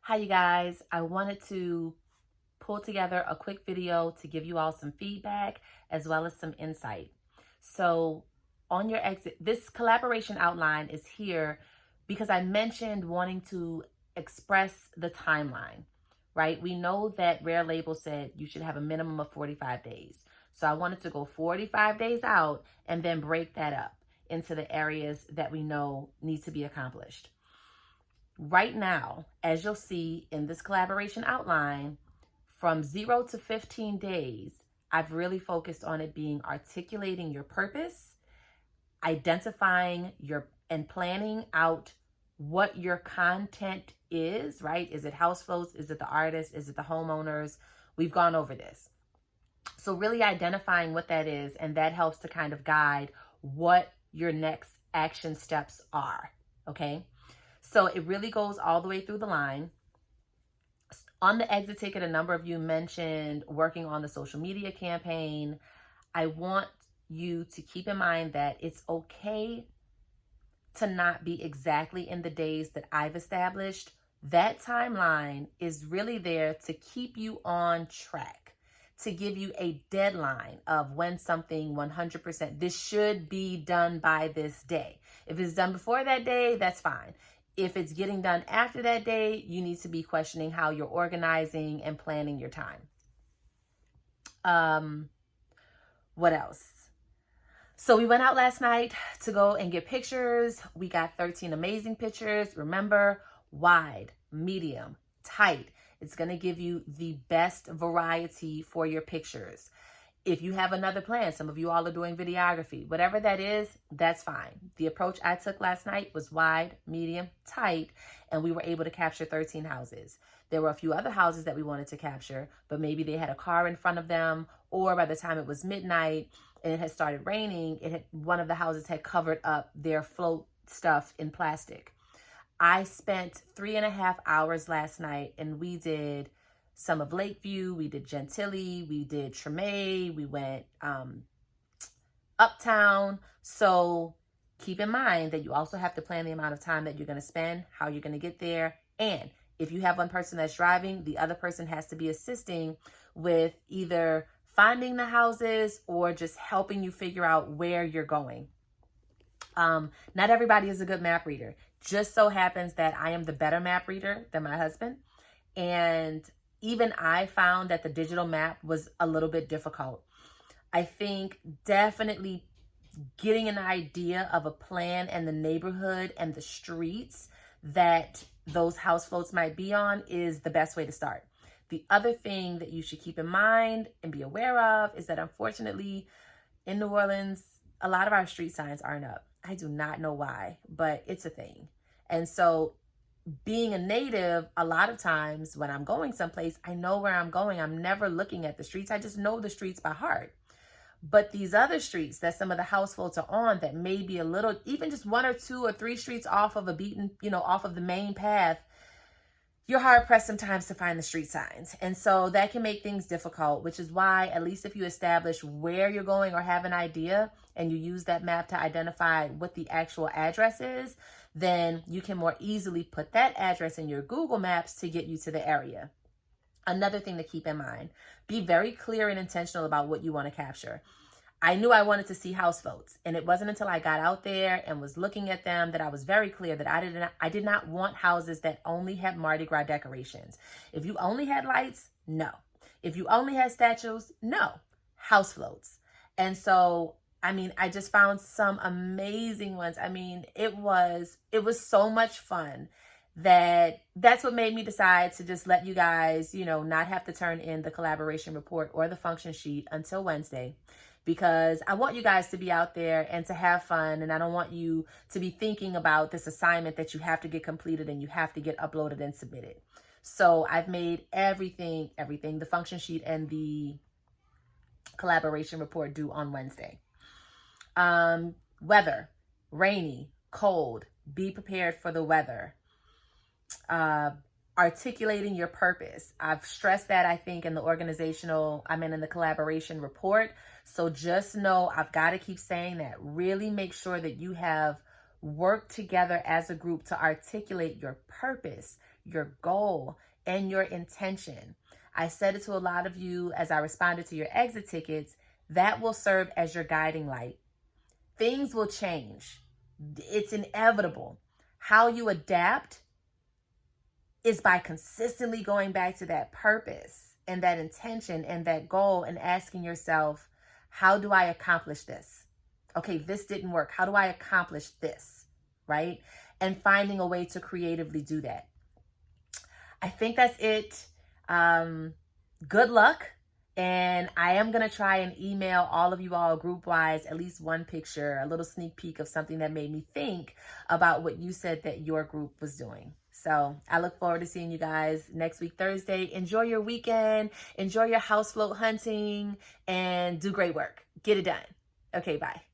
Hi, you guys. I wanted to pull together a quick video to give you all some feedback as well as some insight. So, on your exit, this collaboration outline is here because I mentioned wanting to express the timeline, right? We know that Rare Label said you should have a minimum of 45 days. So, I wanted to go 45 days out and then break that up into the areas that we know need to be accomplished. Right now, as you'll see in this collaboration outline, from 0 to 15 days, I've really focused on it being articulating your purpose, identifying and planning out what your content is, right? Is it house floats? Is it the artists? Is it the homeowners? We've gone over this. So really identifying what that is, and that helps to kind of guide what your next action steps are, okay? So it really goes all the way through the line. On the exit ticket, a number of you mentioned working on the social media campaign. I want you to keep in mind that it's okay to not be exactly in the days that I've established. That timeline is really there to keep you on track, to give you a deadline of when something 100%, this should be done by this day. If it's done before that day, that's fine. If it's getting done after that day, you need to be questioning how you're organizing and planning your time. What else? So we went out last night to go and get pictures. We got 13 amazing pictures. Remember, wide, medium, tight. It's going to give you the best variety for your pictures. If you have another plan, some of you all are doing videography, whatever that is, that's fine. The approach I took last night was wide, medium, tight, and we were able to capture 13 houses. There were a few other houses that we wanted to capture, but maybe they had a car in front of them, or by the time it was midnight and it had started raining, one of the houses had covered up their float stuff in plastic. I spent 3.5 hours last night, and we did some of Lakeview, we did Gentilly, we did Treme, we went Uptown. So keep in mind that you also have to plan the amount of time that you're going to spend, how you're going to get there. And if you have one person that's driving, the other person has to be assisting with either finding the houses or just helping you figure out where you're going. Not everybody is a good map reader. Just so happens that I am the better map reader than my husband. And even I found that the digital map was a little bit difficult. I think definitely getting an idea of a plan and the neighborhood and the streets that those house floats might be on is the best way to start. The other thing that you should keep in mind and be aware of is that unfortunately in New Orleans, a lot of our street signs aren't up. I do not know why, but it's a thing. And so being a native, a lot of times when I'm going someplace, I know where I'm going. I'm never looking at the streets. I just know the streets by heart. But these other streets that some of the house floats are on that may be a little, even just 1 or 2 or 3 streets off of a beaten, off of the main path, you're hard pressed sometimes to find the street signs. And so that can make things difficult, which is why, at least if you establish where you're going or have an idea and you use that map to identify what the actual address is, then you can more easily put that address in your Google Maps to get you to the area. Another thing to keep in mind, be very clear and intentional about what you want to capture. I knew I wanted to see house floats, and it wasn't until I got out there and was looking at them that I was very clear that I did not want houses that only had Mardi Gras decorations. If you only had lights, no. If you only had statues, no. House floats. And so I just found some amazing ones. It was so much fun that's what made me decide to just let you guys, not have to turn in the collaboration report or the function sheet until Wednesday, because I want you guys to be out there and to have fun. And I don't want you to be thinking about this assignment that you have to get completed and you have to get uploaded and submitted. So I've made everything, the function sheet and the collaboration report due on Wednesday. Weather, rainy, cold, be prepared for the weather. Articulating your purpose. I've stressed that, I think, in the collaboration report. So just know I've got to keep saying that. Really make sure that you have worked together as a group to articulate your purpose, your goal and your intention. I said it to a lot of you as I responded to your exit tickets. That will serve as your guiding light. Things will change. It's inevitable. How you adapt is by consistently going back to that purpose and that intention and that goal and asking yourself, how do I accomplish this? Okay, this didn't work. How do I accomplish this? Right? And finding a way to creatively do that. I think that's it. Good luck. And I am going to try and email all of you all group-wise at least one picture, a little sneak peek of something that made me think about what you said that your group was doing. So I look forward to seeing you guys next week, Thursday. Enjoy your weekend. Enjoy your house float hunting and do great work. Get it done. Okay, bye.